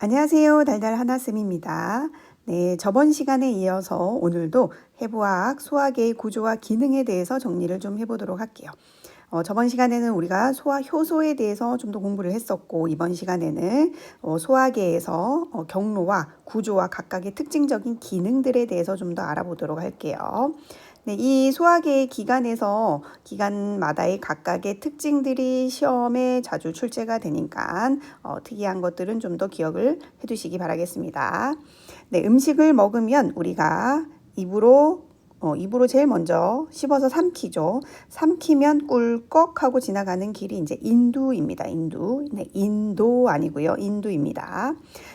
안녕하세요. 달달 하나쌤입니다. 네, 저번 시간에 이어서 오늘도 해부학, 소화계의 구조와 기능에 대해서 정리를 좀 해보도록 할게요. 저번 시간에는 우리가 소화 효소에 대해서 좀 더 공부를 했었고, 이번 시간에는 소화계에서 경로와 구조와 각각의 특징적인 기능들에 대해서 좀 더 알아보도록 할게요. 네, 이 소화계의 기관마다의 각각의 특징들이 시험에 자주 출제가 되니까 특이한 것들은 좀 더 기억을 해두시기 바라겠습니다. 네, 음식을 먹으면 우리가 입으로 제일 먼저 씹어서 삼키죠. 삼키면 꿀꺽하고 지나가는 길이 이제 인두입니다. 인두. 네, 인도 아니고요. 인두입니다.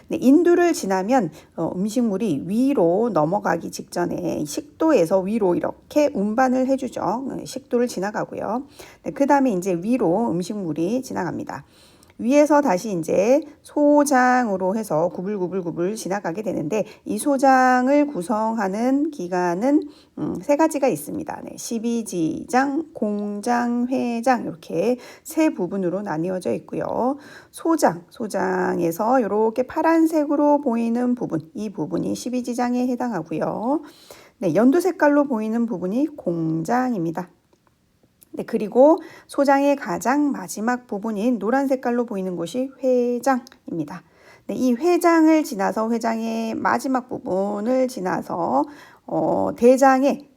네, 인두를 지나면 음식물이 위로 넘어가기 직전에 식도에서 위로 이렇게 운반을 해주죠. 식도를 지나가고요. 네, 그 다음에 이제 위로 음식물이 지나갑니다. 위에서 다시 이제 소장으로 해서 구불구불구불 지나가게 되는데 이 소장을 구성하는 기관은 세 가지가 있습니다. 네, 십이지장, 공장, 회장 이렇게 세 부분으로 나뉘어져 있고요. 소장에서 이렇게 파란색으로 보이는 부분, 이 부분이 십이지장에 해당하고요. 네, 연두 색깔로 보이는 부분이 공장입니다. 네, 그리고 소장의 가장 마지막 부분인 노란 색깔로 보이는 곳이 회장입니다. 네, 이 회장을 지나서 회장의 마지막 부분을 지나서 대장의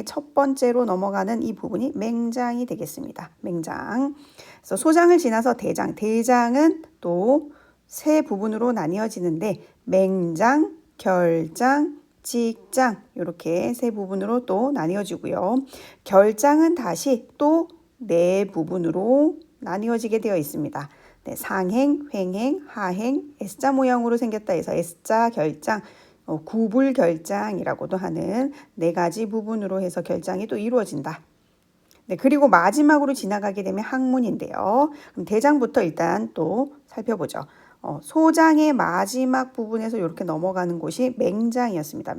첫 번째로 넘어가는 이 부분이 맹장이 되겠습니다. 맹장. 그래서 소장을 지나서 대장은 또 세 부분으로 나뉘어지는데 맹장, 결장, 직장 이렇게 세 부분으로 또 나뉘어지고요. 결장은 다시 또 네 부분으로 나뉘어지게 되어 있습니다. 네, 상행, 횡행, 하행, S자 모양으로 생겼다 해서 S자 결장, 구불 결장이라고도 하는 네 가지 부분으로 해서 결장이 또 이루어진다. 네, 그리고 마지막으로 지나가게 되면 항문인데요. 그럼 대장부터 일단 또 살펴보죠. 소장의 마지막 부분에서 이렇게 넘어가는 곳이 맹장이었습니다.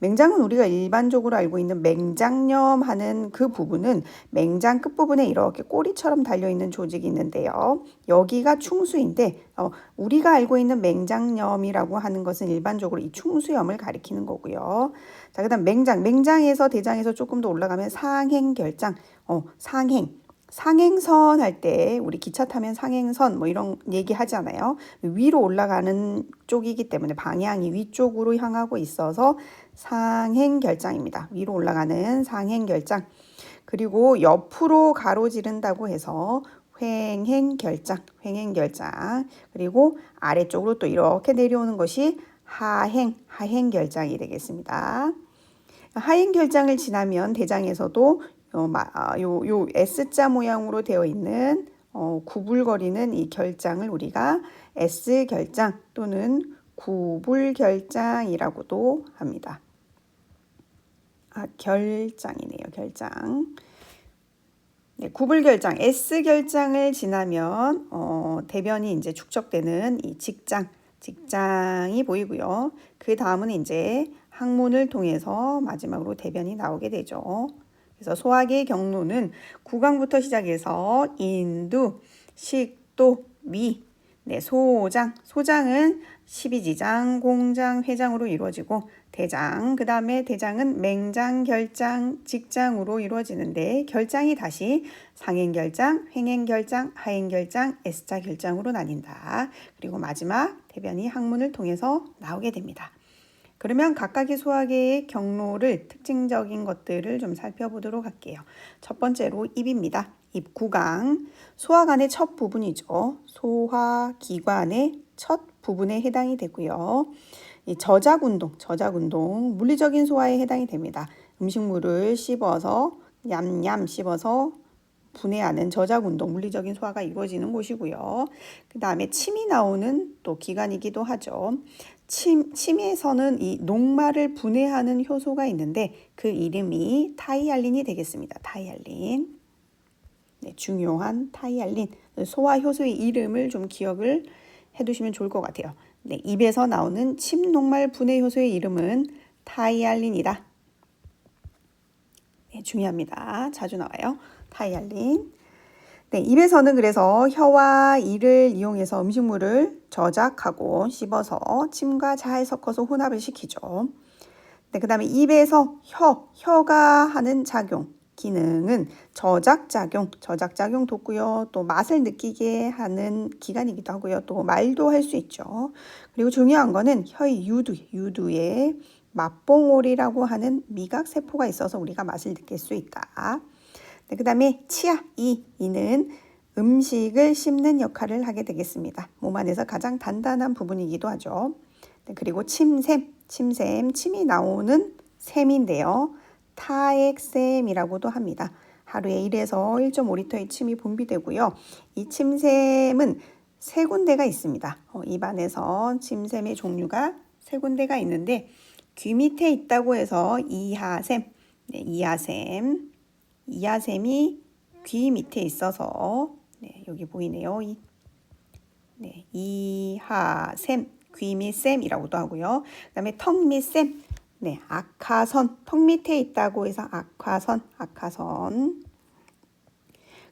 맹장은 우리가 일반적으로 알고 있는 맹장염 하는 그 부분은 맹장 끝부분에 이렇게 꼬리처럼 달려있는 조직이 있는데요. 여기가 충수인데 우리가 알고 있는 맹장염이라고 하는 것은 일반적으로 이 충수염을 가리키는 거고요. 자, 그다음 맹장에서 대장에서 조금 더 올라가면 상행결장, 상행선 할 때 우리 기차 타면 상행선 뭐 이런 얘기 하잖아요. 위로 올라가는 쪽이기 때문에 방향이 위쪽으로 향하고 있어서 상행결장입니다. 위로 올라가는 상행결장. 그리고 옆으로 가로지른다고 해서 횡행결장. 그리고 아래쪽으로 또 이렇게 내려오는 것이 하행결장이 되겠습니다. 하행결장을 지나면 대장에서도 요 S자 모양으로 되어 있는 구불거리는 이 결장을 우리가 S결장 또는 구불결장이라고도 합니다. 결장이네요. 결장. 네, 구불결장, S결장을 지나면 대변이 이제 축적되는 이 직장이 보이고요. 그 다음은 이제 항문을 통해서 마지막으로 대변이 나오게 되죠. 그래서 소화기의 경로는 구강부터 시작해서 인두, 식도, 위, 네, 소장은 십이지장, 공장, 회장으로 이루어지고 그 다음에 대장은 맹장, 결장, 직장으로 이루어지는데 결장이 다시 상행결장, 횡행결장, 하행결장, S자 결장으로 나뉜다. 그리고 마지막 대변이 항문을 통해서 나오게 됩니다. 그러면 각각의 소화계의 경로를 특징적인 것들을 좀 살펴보도록 할게요. 첫 번째로 입입니다. 입 구강, 소화관의 첫 부분이죠. 소화기관의 첫 부분에 해당이 되고요. 이 저작운동, 물리적인 소화에 해당이 됩니다. 음식물을 씹어서 냠냠 씹어서 분해하는 저작운동, 물리적인 소화가 이루어지는 곳이고요. 그 다음에 침이 나오는 또 기관이기도 하죠. 침에서는 이 녹말을 분해하는 효소가 있는데 그 이름이 타이알린이 되겠습니다. 타이알린. 네, 중요한 타이알린. 소화 효소의 이름을 좀 기억을 해두시면 좋을 것 같아요. 네, 입에서 나오는 침 녹말 분해 효소의 이름은 타이알린이다. 네, 중요합니다. 자주 나와요. 타이알린. 네, 입에서는 그래서 혀와 이를 이용해서 음식물을 저작하고 씹어서 침과 잘 섞어서 혼합을 시키죠. 네, 그 다음에 입에서 혀가 하는 작용, 기능은 저작작용 돋고요. 또 맛을 느끼게 하는 기관이기도 하고요. 또 말도 할 수 있죠. 그리고 중요한 거는 혀의 유두에 맛봉오리라고 하는 미각세포가 있어서 우리가 맛을 느낄 수 있다. 네, 그 다음에 치아, 이는 음식을 씹는 역할을 하게 되겠습니다. 몸 안에서 가장 단단한 부분이기도 하죠. 네, 그리고 침이 나오는 샘인데요. 타액샘이라고도 합니다. 하루에 1에서 1.5리터의 침이 분비되고요. 이 침샘은 세 군데가 있습니다. 입 안에서 침샘의 종류가 세 군데가 있는데 귀 밑에 있다고 해서 이하샘, 네, 이하샘이 귀 밑에 있어서 네, 여기 보이네요. 이하샘, 귀 밑샘이라고도 하고요. 그 다음에 턱 밑샘, 네, 악하선, 턱 밑에 있다고 해서 악하선.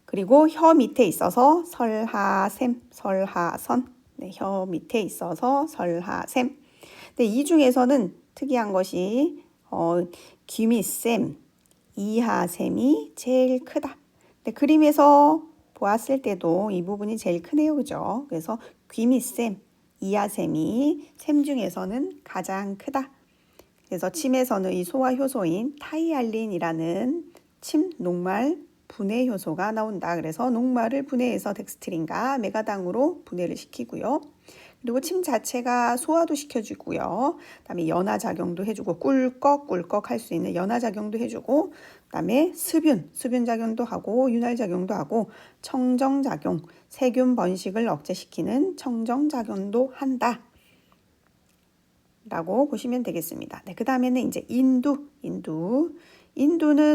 그리고 혀 밑에 있어서 설하선. 네, 혀 밑에 있어서 설하샘. 네, 이 중에서는 특이한 것이 귀 밑샘, 이하샘이 제일 크다. 네, 그림에서 보았을 때도 이 부분이 제일 크네요. 그죠? 그래서 귀 밑샘, 이하샘이 샘 중에서는 가장 크다. 그래서 침에서는 이 소화 효소인 타이알린이라는 침 녹말 분해 효소가 나온다. 그래서 녹말을 분해해서 덱스트린과 메가당으로 분해를 시키고요. 그리고 침 자체가 소화도 시켜주고요. 그다음에 연화작용도 해주고 꿀꺽꿀꺽 할 수 있는 연화작용도 해주고 그다음에 수분작용도 하고 윤활작용도 하고 청정작용, 세균 번식을 억제시키는 청정작용도 한다. 라고 보시면 되겠습니다. 네, 그 다음에는 이제 인두는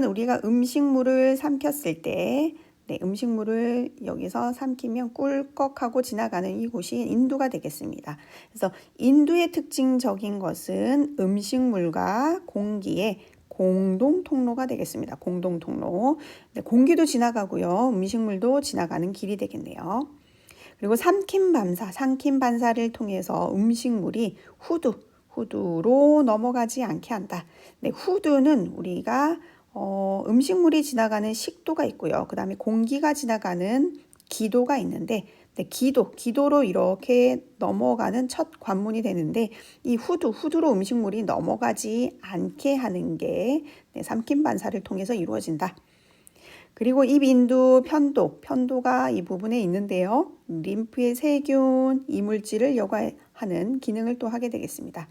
우리가 음식물을 삼켰을 때 네, 음식물을 여기서 삼키면 꿀꺽하고 지나가는 이곳이 인두가 되겠습니다. 그래서 인두의 특징적인 것은 음식물과 공기의 공동 통로가 되겠습니다. 공동 통로. 네, 공기도 지나가고요. 음식물도 지나가는 길이 되겠네요. 그리고 삼킴 반사를 통해서 음식물이 후두로 넘어가지 않게 한다. 네, 후두는 우리가 음식물이 지나가는 식도가 있고요. 그 다음에 공기가 지나가는 기도가 있는데 네, 기도로 이렇게 넘어가는 첫 관문이 되는데 이 후두로 음식물이 넘어가지 않게 하는 게 네, 삼킴 반사를 통해서 이루어진다. 그리고 입인두 편도가 이 부분에 있는데요. 림프의 세균, 이물질을 여과하는 기능을 또 하게 되겠습니다.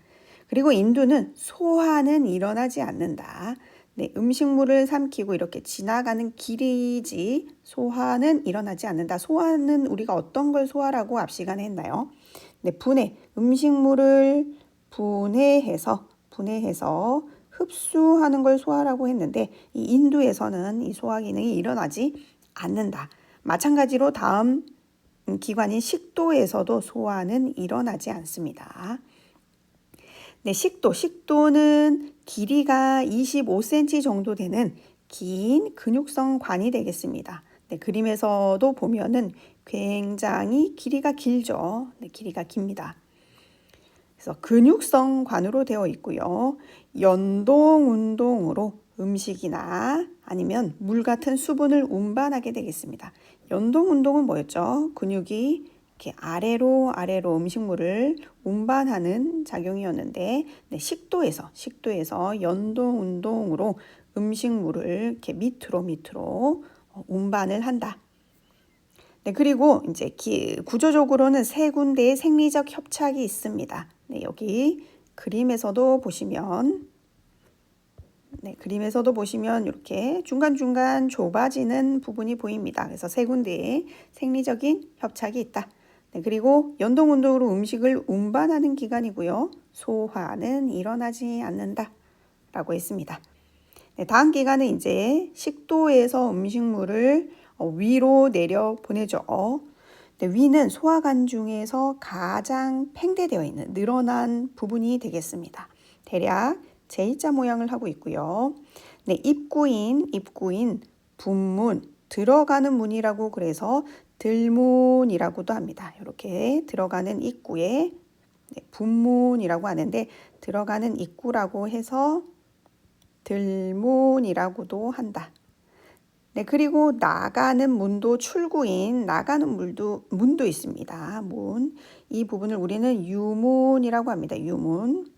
그리고 인두는 소화는 일어나지 않는다. 네, 음식물을 삼키고 이렇게 지나가는 길이지 소화는 일어나지 않는다. 소화는 우리가 어떤 걸 소화라고 앞 시간에 했나요? 네, 음식물을 분해해서 흡수하는 걸 소화라고 했는데 이 인두에서는 이 소화 기능이 일어나지 않는다. 마찬가지로 다음 기관인 식도에서도 소화는 일어나지 않습니다. 네, 식도는 길이가 25cm 정도 되는 긴 근육성 관이 되겠습니다. 네, 그림에서도 보면은 굉장히 길이가 길죠. 네, 길이가 깁니다. 그래서 근육성 관으로 되어 있고요. 연동 운동으로 음식이나 아니면 물 같은 수분을 운반하게 되겠습니다. 연동 운동은 뭐였죠? 근육이 이렇게 아래로 음식물을 운반하는 작용이었는데 네, 식도에서 연동 운동으로 음식물을 이렇게 밑으로 운반을 한다. 네, 그리고 이제 구조적으로는 세 군데의 생리적 협착이 있습니다. 네, 여기 그림에서도 보시면 이렇게 중간중간 좁아지는 부분이 보입니다. 그래서 세 군데의 생리적인 협착이 있다. 네, 그리고 연동운동으로 음식을 운반하는 기관이고요. 소화는 일어나지 않는다. 라고 했습니다. 네, 다음 기관은 이제 식도에서 음식물을 위로 내려 보내죠. 네, 위는 소화관 중에서 가장 팽대되어 있는 늘어난 부분이 되겠습니다. 대략 J자 모양을 하고 있고요. 네, 입구인 분문, 들어가는 문이라고 그래서 들문이라고도 합니다. 이렇게 들어가는 입구에 분문이라고 하는데 들어가는 입구라고 해서 들문이라고도 한다. 네, 그리고 나가는 문도 출구인 나가는 문도 있습니다. 문. 이 부분을 우리는 유문이라고 합니다. 유문.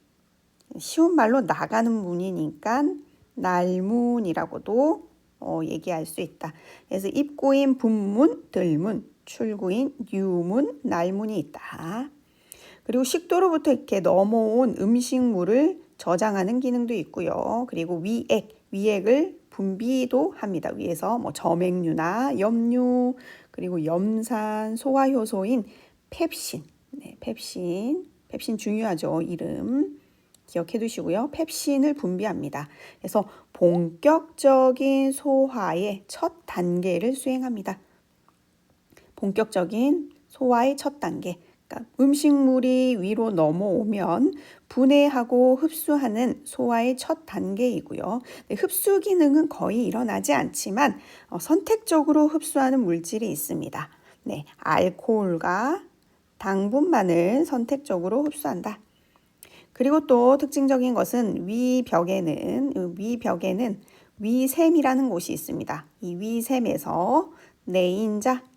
쉬운 말로 나가는 문이니까 날문이라고도 얘기할 수 있다. 그래서 입구인 분문, 들문, 출구인 유문, 날문이 있다. 그리고 식도로부터 이렇게 넘어온 음식물을 저장하는 기능도 있고요. 그리고 위액을 분비도 합니다. 위에서 뭐 점액류나 염류, 그리고 염산, 소화효소인 펩신, 펩신 중요하죠. 이름 기억해 두시고요. 펩신을 분비합니다. 그래서 본격적인 소화의 첫 단계를 수행합니다. 본격적인 소화의 첫 단계. 그러니까 음식물이 위로 넘어오면 분해하고 흡수하는 소화의 첫 단계이고요. 흡수 기능은 거의 일어나지 않지만 선택적으로 흡수하는 물질이 있습니다. 네, 알코올과 당분만을 선택적으로 흡수한다. 그리고 또 특징적인 것은 위벽에는 위샘이라는 곳이 있습니다. 이 위샘에서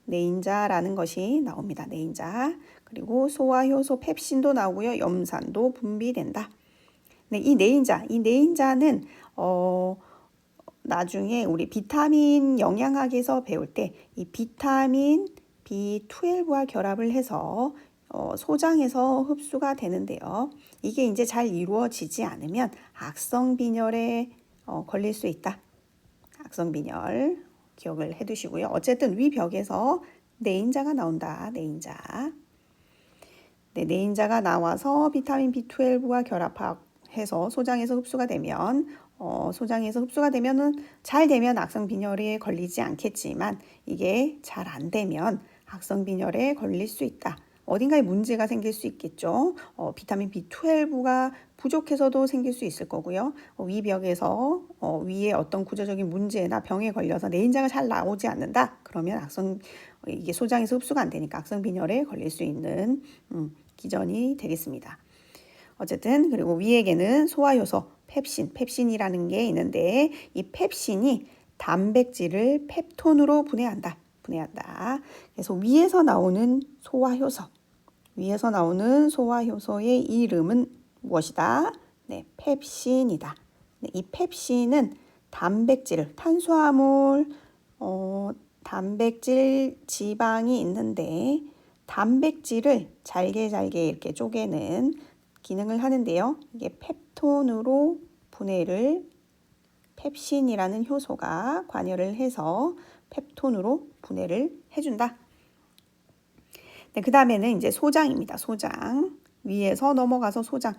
내인자라는 것이 나옵니다. 내인자. 그리고 소화효소 펩신도 나오고요. 염산도 분비된다. 네, 이 내인자는 나중에 우리 비타민 영양학에서 배울 때 이 비타민 B12와 결합을 해서 소장에서 흡수가 되는데요. 이게 이제 잘 이루어지지 않으면 악성빈혈에 걸릴 수 있다. 악성빈혈 기억을 해두시고요. 어쨌든 위벽에서 내인자가 나온다. 내인자. 네, 내인자가 나와서 비타민 B12와 결합해서 소장에서 흡수가 되면 잘 되면 악성빈혈에 걸리지 않겠지만 이게 잘 안 되면 악성빈혈에 걸릴 수 있다. 어딘가에 문제가 생길 수 있겠죠. 비타민 B12가 부족해서도 생길 수 있을 거고요. 위벽에서 위에 어떤 구조적인 문제나 병에 걸려서 내인자가 잘 나오지 않는다. 그러면 이게 소장에서 흡수가 안 되니까 악성빈혈에 걸릴 수 있는 기전이 되겠습니다. 어쨌든 그리고 위에게는 소화효소 펩신이라는 게 있는데 이 펩신이 단백질을 펩톤으로 분해한다. 그래서 위에서 나오는 소화효소의 이름은 무엇이다? 네, 펩신이다. 네, 이 펩신은 탄수화물, 단백질, 지방이 있는데 단백질을 잘게 이렇게 쪼개는 기능을 하는데요. 이게 펩톤으로 펩신이라는 효소가 관여를 해서 펩톤으로 분해를 해준다. 네, 그 다음에는 이제 소장입니다. 소장. 위에서 넘어가서 소장.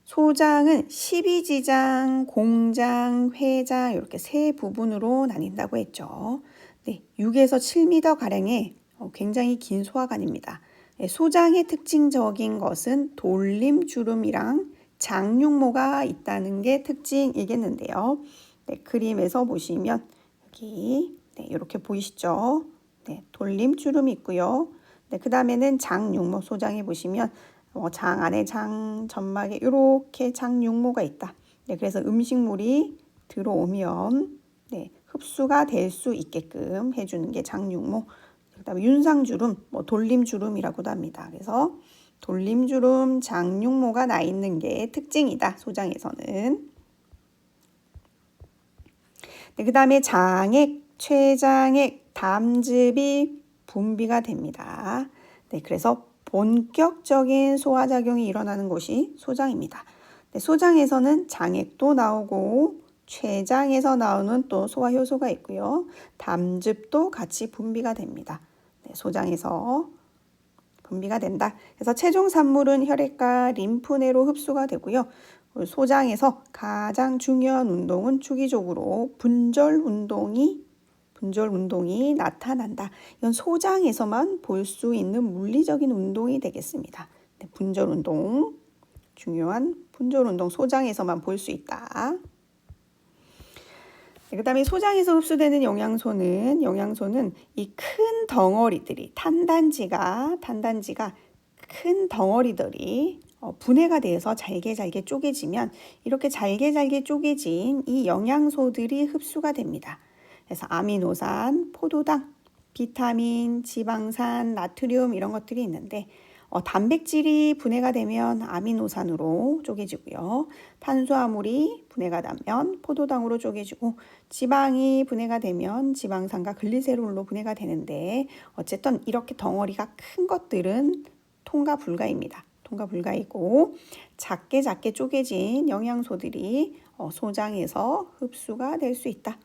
소장은 12지장, 공장, 회장 이렇게 세 부분으로 나뉜다고 했죠. 네, 6에서 7m 가량의 굉장히 긴 소화관입니다. 네, 소장의 특징적인 것은 돌림주름이랑 장육모가 있다는 게 특징이겠는데요. 네, 그림에서 보시면 여기 이렇게 보이시죠? 네, 돌림주름이 있고요. 네, 그 다음에는 장육모 소장에 보시면 장 안에 점막에 이렇게 장육모가 있다. 네, 그래서 음식물이 들어오면 흡수가 될 수 있게끔 해주는 게 장육모. 그다음에 윤상주름, 돌림주름이라고도 합니다. 그래서 돌림주름, 장육모가 나 있는 게 특징이다. 소장에서는. 네, 그다음에 장액, 췌장액, 담즙이 분비가 됩니다. 네, 그래서 본격적인 소화작용이 일어나는 곳이 소장입니다. 네, 소장에서는 장액도 나오고 췌장에서 나오는 또 소화효소가 있고요. 담즙도 같이 분비가 됩니다. 네, 소장에서 분비가 된다. 그래서 최종 산물은 혈액과 림프내로 흡수가 되고요. 소장에서 가장 중요한 운동은 주기적으로 분절 운동이 나타난다. 이건 소장에서만 볼 수 있는 물리적인 운동이 되겠습니다. 네, 분절 운동, 중요한 분절 운동 소장에서만 볼 수 있다. 그다음에 소장에서 흡수되는 영양소는 이 큰 덩어리들이 탄단지가 큰 덩어리들이 분해가 돼서 잘게 쪼개지면 이렇게 잘게 쪼개진 이 영양소들이 흡수가 됩니다. 그래서 아미노산, 포도당, 비타민, 지방산, 나트륨 이런 것들이 있는데 단백질이 분해가 되면 아미노산으로 쪼개지고요. 탄수화물이 분해가 되면 포도당으로 쪼개지고 지방이 분해가 되면 지방산과 글리세롤로 분해가 되는데 어쨌든 이렇게 덩어리가 큰 것들은 통과 불가입니다. 통과 불가이고 작게 쪼개진 영양소들이 소장에서 흡수가 될 수 있다.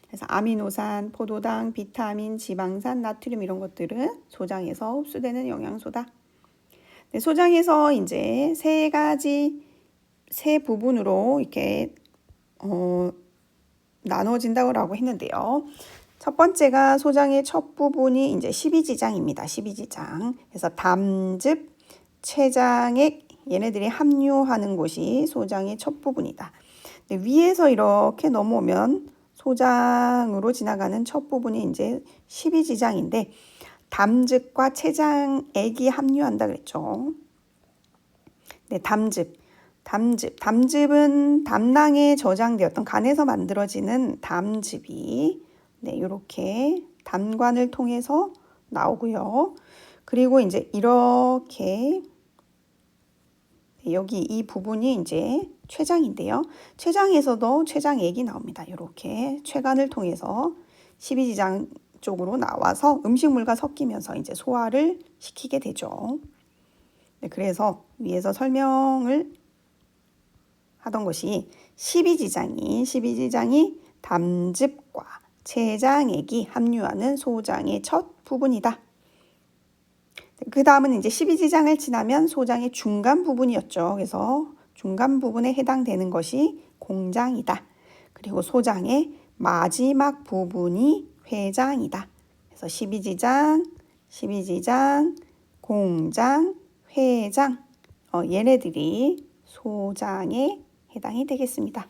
그래서 아미노산, 포도당, 비타민, 지방산, 나트륨 이런 것들은 소장에서 흡수되는 영양소다. 네, 소장에서 이제 세 부분으로 이렇게 나눠진다고 했는데요. 첫 번째가 소장의 첫 부분이 이제 12지장입니다. 12지장. 그래서 담즙, 췌장액 얘네들이 함유하는 곳이 소장의 첫 부분이다. 위에서 이렇게 넘어오면 소장으로 지나가는 첫 부분이 이제 12지장인데 담즙과 췌장액이 함유한다 그랬죠. 네, 담즙은 담낭에 저장되었던 간에서 만들어지는 담즙이 네, 이렇게 담관을 통해서 나오고요. 그리고 이제 이렇게 여기 이 부분이 이제 췌장인데요. 췌장에서도 췌장액이 나옵니다. 이렇게 췌간을 통해서 12지장 쪽으로 나와서 음식물과 섞이면서 이제 소화를 시키게 되죠. 네, 그래서 위에서 설명을 하던 것이 12지장이 담즙과 췌장액이 함유하는 소장의 첫 부분이다. 그 다음은 이제 12지장을 지나면 소장의 중간 부분이었죠. 그래서 중간 부분에 해당되는 것이 공장이다. 그리고 소장의 마지막 부분이 회장이다. 그래서 12지장, 공장, 회장 얘네들이 소장에 해당이 되겠습니다.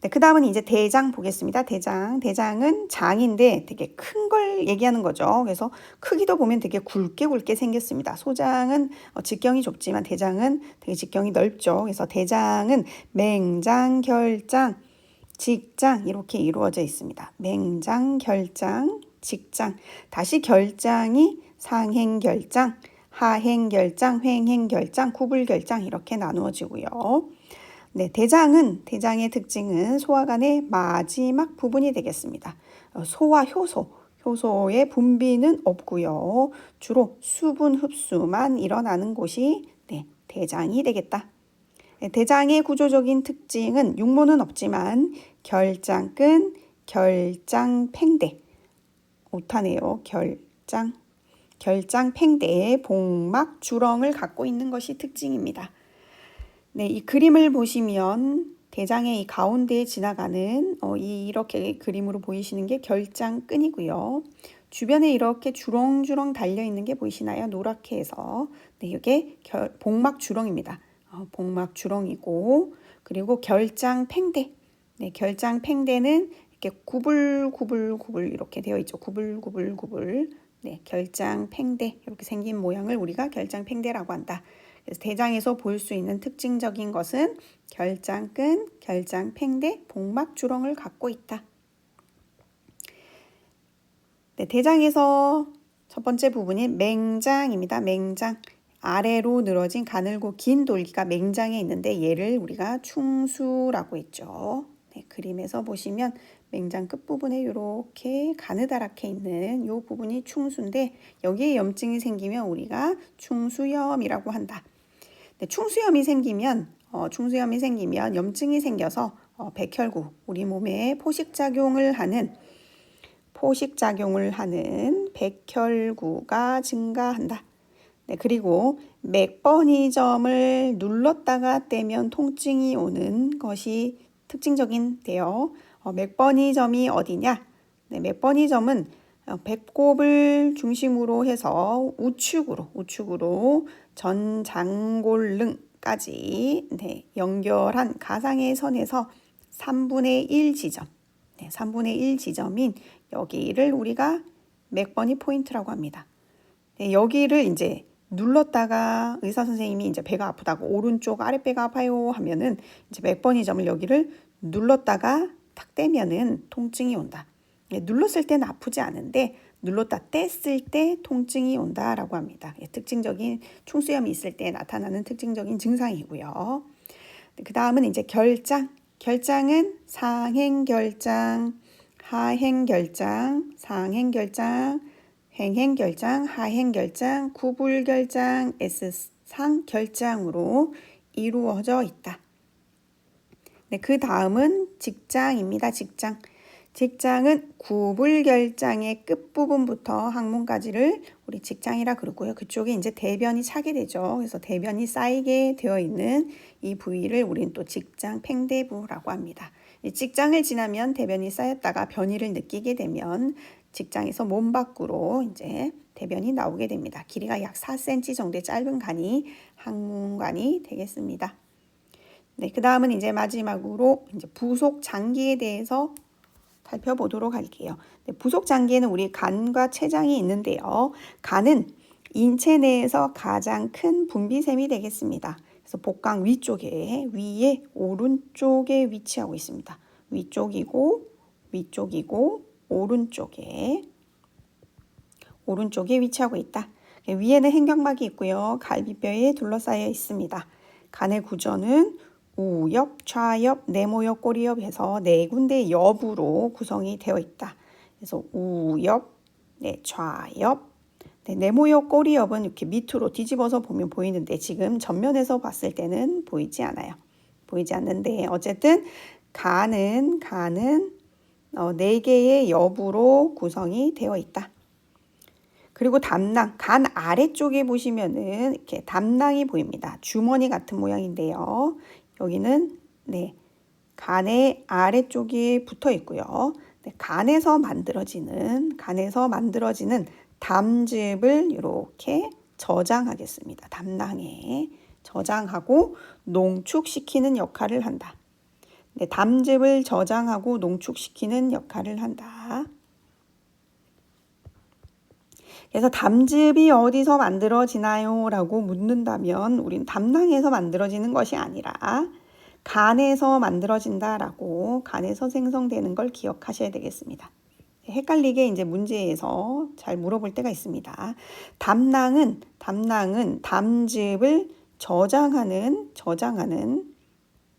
네, 그 다음은 이제 대장 보겠습니다. 대장은 장인데 되게 큰 걸 얘기하는 거죠. 그래서 크기도 보면 되게 굵게 생겼습니다. 소장은 직경이 좁지만 대장은 되게 직경이 넓죠. 그래서 대장은 맹장, 결장, 직장 이렇게 이루어져 있습니다. 맹장, 결장, 직장. 다시 결장이 상행결장, 하행결장, 횡행결장, 구불결장 이렇게 나누어지고요. 네, 대장의 특징은 소화관의 마지막 부분이 되겠습니다. 소와 효소의 분비는 없고요. 주로 수분 흡수만 일어나는 곳이 네, 대장이 되겠다. 네, 대장의 구조적인 특징은 육모는 없지만 결장근, 결장팽대, 오타네요. 결장팽대의 복막 주렁을 갖고 있는 것이 특징입니다. 네, 이 그림을 보시면 대장의 이 가운데에 지나가는 이렇게 그림으로 보이시는 게 결장끈이고요. 주변에 이렇게 주렁주렁 달려 있는 게 보이시나요? 노랗게 해서 네, 이게 복막 주렁입니다. 복막 주렁이고 그리고 결장팽대. 네, 결장팽대는 이렇게 구불 이렇게 되어 있죠. 구불. 네, 결장팽대 이렇게 생긴 모양을 우리가 결장팽대라고 한다. 그래서 대장에서 볼 수 있는 특징적인 것은 결장근, 결장팽대, 복막주렁을 갖고 있다. 네, 대장에서 첫 번째 부분이 맹장입니다. 맹장. 아래로 늘어진 가늘고 긴 돌기가 맹장에 있는데 얘를 우리가 충수라고 했죠. 네, 그림에서 보시면 맹장 끝부분에 이렇게 가느다랗게 있는 이 부분이 충수인데 여기에 염증이 생기면 우리가 충수염이라고 한다. 네, 충수염이 생기면 염증이 생겨서 백혈구, 우리 몸에 포식작용을 하는 백혈구가 증가한다. 네, 그리고 맥버니점을 눌렀다가 떼면 통증이 오는 것이 특징적인데요. 맥버니점이 어디냐? 네, 맥버니점은 배꼽을 중심으로 해서 우측으로 전장골릉까지 네, 연결한 가상의 선에서 3분의 1 지점, 3분의 1 지점인 여기를 우리가 맥번이 포인트라고 합니다. 여기를 이제 눌렀다가 의사 선생님이 이제 배가 아프다고 오른쪽 아랫배가 아파요 하면은 이제 맥번이 점을 여기를 눌렀다가 탁 떼면은 통증이 온다. 눌렀을 때는 아프지 않은데 눌렀다 뗐을 때 통증이 온다라고 합니다. 특징적인 충수염이 있을 때 나타나는 특징적인 증상이고요. 그 다음은 이제 결장. 결장은 상행결장, 하행결장, 상행결장, 행행결장, 하행결장, 구불결장, S상결장으로 이루어져 있다. 네, 그 다음은 직장입니다. 직장. 직장은 구불결장의 끝부분부터 항문까지를 우리 직장이라 그러고요. 그쪽에 이제 대변이 차게 되죠. 그래서 대변이 쌓이게 되어 있는 이 부위를 우리는 또 직장 팽대부라고 합니다. 이 직장을 지나면 대변이 쌓였다가 변이를 느끼게 되면 직장에서 몸 밖으로 이제 대변이 나오게 됩니다. 길이가 약 4cm 정도의 짧은 간이 항문관이 되겠습니다. 네, 그 다음은 이제 마지막으로 이제 부속 장기에 대해서 살펴보도록 할게요. 네, 부속 장기에는 우리 간과 췌장이 있는데요. 간은 인체 내에서 가장 큰 분비샘이 되겠습니다. 그래서 복강 위쪽에 위에 오른쪽에 위치하고 있습니다. 위쪽이고 오른쪽에 위치하고 있다. 위에는 행경막이 있고요. 갈비뼈에 둘러싸여 있습니다. 간의 구조는 우엽, 좌엽, 네모엽, 꼬리엽 해서 네 군데 엽으로 구성이 되어 있다. 그래서 우엽, 좌엽, 네모엽, 꼬리엽은 이렇게 밑으로 뒤집어서 보면 보이는데 지금 전면에서 봤을 때는 보이지 않아요. 보이지 않는데 어쨌든 간은 네 개의 엽으로 구성이 되어 있다. 그리고 담낭, 간 아래쪽에 보시면은 이렇게 담낭이 보입니다. 주머니 같은 모양인데요. 여기는 간의 아래쪽에 붙어 있고요. 간에서 만들어지는 담즙을 이렇게 저장하겠습니다. 담낭에 저장하고 농축시키는 역할을 한다. 담즙을 저장하고 농축시키는 역할을 한다. 그래서 담즙이 어디서 만들어지나요? 라고 묻는다면 우리는 담낭에서 만들어지는 것이 아니라 간에서 만들어진다라고 간에서 생성되는 걸 기억하셔야 되겠습니다. 헷갈리게 이제 문제에서 잘 물어볼 때가 있습니다. 담낭은 담즙을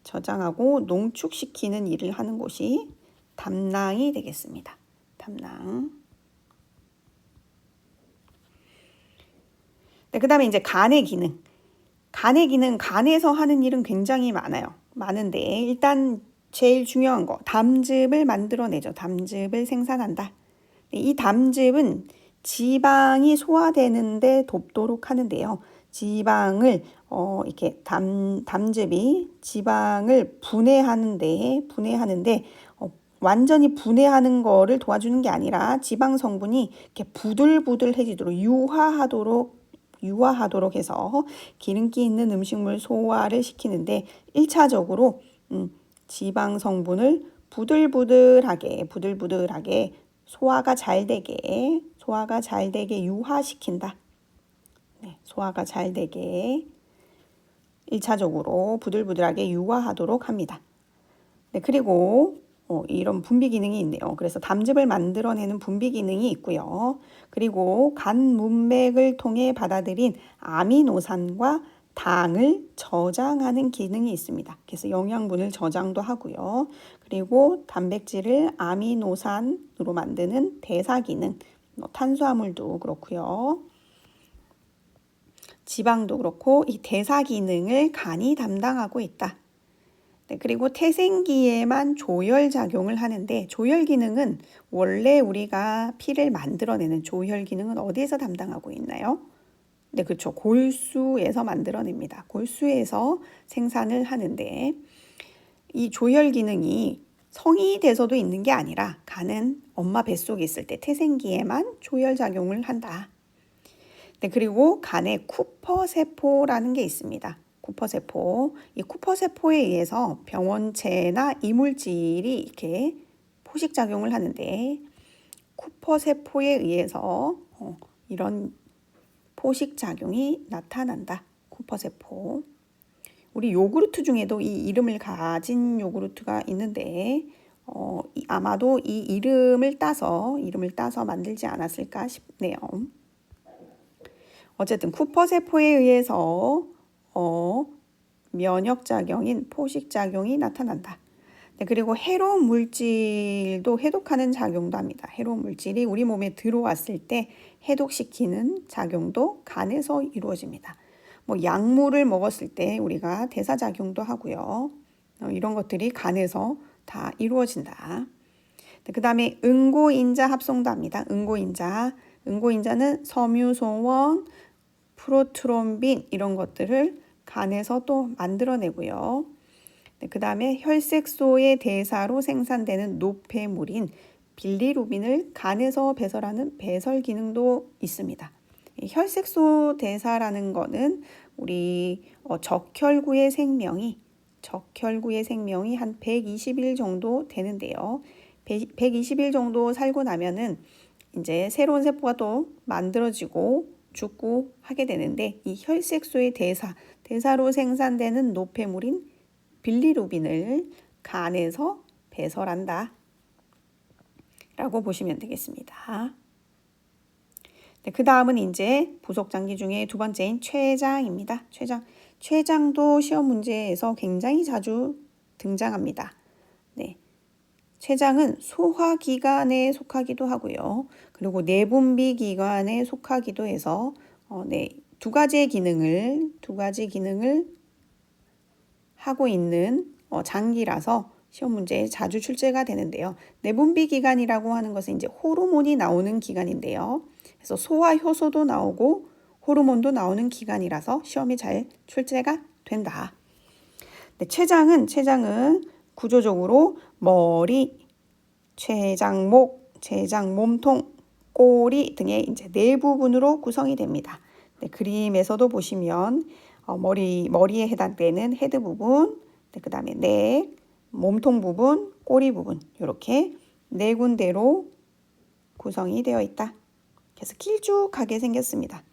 저장하고 농축시키는 일을 하는 곳이 담낭이 되겠습니다. 담낭. 그 다음에 이제 간의 기능. 간에서 하는 일은 굉장히 많은데 일단 제일 중요한 거 담즙을 만들어내죠. 담즙을 생산한다. 이 담즙은 지방이 소화되는데 돕도록 하는데요. 지방을 이렇게 담즙이 지방을 분해하는데 완전히 분해하는 거를 도와주는 게 아니라 지방 성분이 이렇게 부들부들해지도록 유화하도록 해서 기름기 있는 음식물 소화를 시키는데 1차적으로 지방 성분을 부들부들하게 소화가 잘 되게 유화시킨다. 소화가 잘 되게 1차적으로 부들부들하게 유화하도록 합니다. 그리고 이런 분비 기능이 있네요. 그래서 담즙을 만들어내는 분비 기능이 있고요. 그리고 간 문맥을 통해 받아들인 아미노산과 당을 저장하는 기능이 있습니다. 그래서 영양분을 저장도 하고요. 그리고 단백질을 아미노산으로 만드는 대사 기능, 탄수화물도 그렇고요. 지방도 그렇고 이 대사 기능을 간이 담당하고 있다. 그리고 태생기에만 조혈작용을 하는데 조혈 기능은 원래 우리가 피를 만들어내는 조혈 기능은 어디에서 담당하고 있나요? 네, 그렇죠. 골수에서 만들어냅니다. 골수에서 생산을 하는데 이 조혈 기능이 성인이 돼서도 있는 게 아니라 간은 엄마 뱃속에 있을 때 태생기에만 조혈작용을 한다. 네, 그리고 간에 쿠퍼 세포라는 게 있습니다. 쿠퍼세포. 이 쿠퍼세포에 의해서 병원체나 이물질이 이렇게 포식작용을 하는데 쿠퍼세포에 의해서 이런 포식작용이 나타난다. 쿠퍼세포. 우리 요구르트 중에도 이 이름을 가진 요구르트가 있는데 아마도 이 이름을 따서 만들지 않았을까 싶네요. 어쨌든 쿠퍼세포에 의해서 면역작용인 포식작용이 나타난다. 네, 그리고 해로운 물질도 해독하는 작용도 합니다. 해로운 물질이 우리 몸에 들어왔을 때 해독시키는 작용도 간에서 이루어집니다. 뭐 약물을 먹었을 때 우리가 대사작용도 하고요. 이런 것들이 간에서 다 이루어진다. 네, 그 다음에 응고인자 합성도 합니다. 응고인자는 섬유소원, 프로트롬빈 이런 것들을 간에서 또 만들어내고요. 네, 그 다음에 혈색소의 대사로 생산되는 노폐물인 빌리루빈을 간에서 배설하는 배설 기능도 있습니다. 혈색소 대사라는 거는 우리 적혈구의 생명이 한 120일 정도 되는데요. 120일 정도 살고 나면은 이제 새로운 세포가 또 만들어지고 죽고 하게 되는데 이 혈색소의 대사로 생산되는 노폐물인 빌리루빈을 간에서 배설한다 라고 보시면 되겠습니다. 네, 그 다음은 이제 부속장기 중에 두 번째인 췌장입니다. 췌장도 시험 문제에서 굉장히 자주 등장합니다. 네, 췌장은 소화기관에 속하기도 하고요. 그리고 내분비기관에 속하기도 해서 두 가지 기능을 하고 있는 장기라서 시험 문제에 자주 출제가 되는데요. 내분비기관이라고 하는 것은 이제 호르몬이 나오는 기관인데요. 그래서 소화 효소도 나오고 호르몬도 나오는 기관이라서 시험에 잘 출제가 된다. 네, 췌장은 구조적으로 머리, 췌장목, 췌장 몸통, 꼬리 등의 이제 네 부분으로 구성이 됩니다. 네, 그림에서도 보시면 머리에 해당되는 헤드 부분, 네, 그 다음에 넥, 몸통 부분, 꼬리 부분 이렇게 네 군데로 구성이 되어 있다. 그래서 길쭉하게 생겼습니다.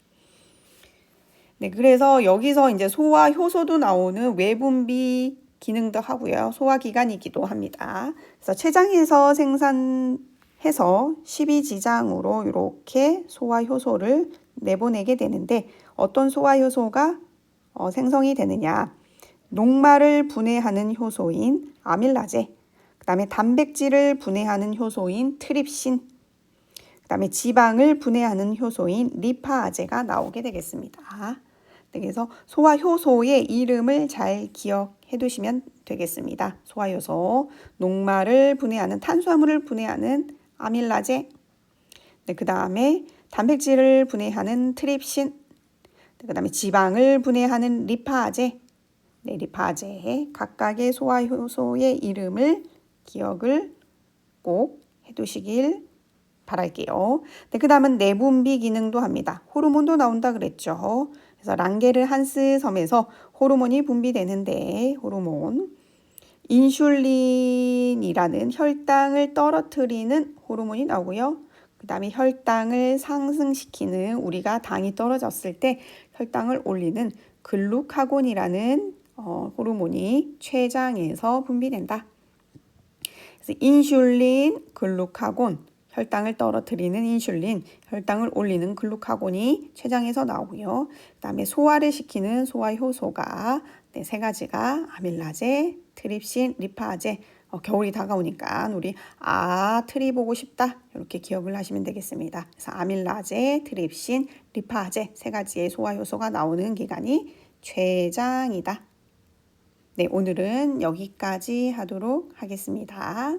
네, 그래서 여기서 이제 소화 효소도 나오는 외분비 기능도 하고요. 소화기관이기도 합니다. 그래서 췌장에서 생산해서 십이지장으로 이렇게 소화 효소를 내보내게 되는데 어떤 소화 효소가 생성이 되느냐? 녹말을 분해하는 효소인 아밀라제, 그 다음에 단백질을 분해하는 효소인 트립신, 그 다음에 지방을 분해하는 효소인 리파아제가 나오게 되겠습니다. 그래서 소화 효소의 이름을 잘 기억해 두시면 되겠습니다. 소화 효소, 녹말을 분해하는 탄수화물을 분해하는 아밀라제, 그 다음에 단백질을 분해하는 트립신, 그 다음에 지방을 분해하는 리파아제, 리파아제 각각의 소화 효소의 이름을 기억을 꼭 해두시길 바랄게요. 그 다음은 내분비 기능도 합니다. 호르몬도 나온다 그랬죠. 그래서 랑게르 한스 섬에서 호르몬이 분비되는데 호르몬 인슐린이라는 혈당을 떨어뜨리는 호르몬이 나오고요. 그 다음에 혈당을 상승시키는 우리가 당이 떨어졌을 때 혈당을 올리는 글루카곤이라는 호르몬이 췌장에서 분비된다. 그래서 인슐린, 글루카곤, 혈당을 떨어뜨리는 인슐린, 혈당을 올리는 글루카곤이 췌장에서 나오고요. 그 다음에 소화를 시키는 소화 효소가 세 가지가 아밀라제, 트립신, 리파아제. 겨울이 다가오니까 우리 트리 보고 싶다 이렇게 기억을 하시면 되겠습니다. 그래서 아밀라제, 트립신, 리파아제 세 가지의 소화 효소가 나오는 기관이 췌장이다. 네, 오늘은 여기까지 하도록 하겠습니다.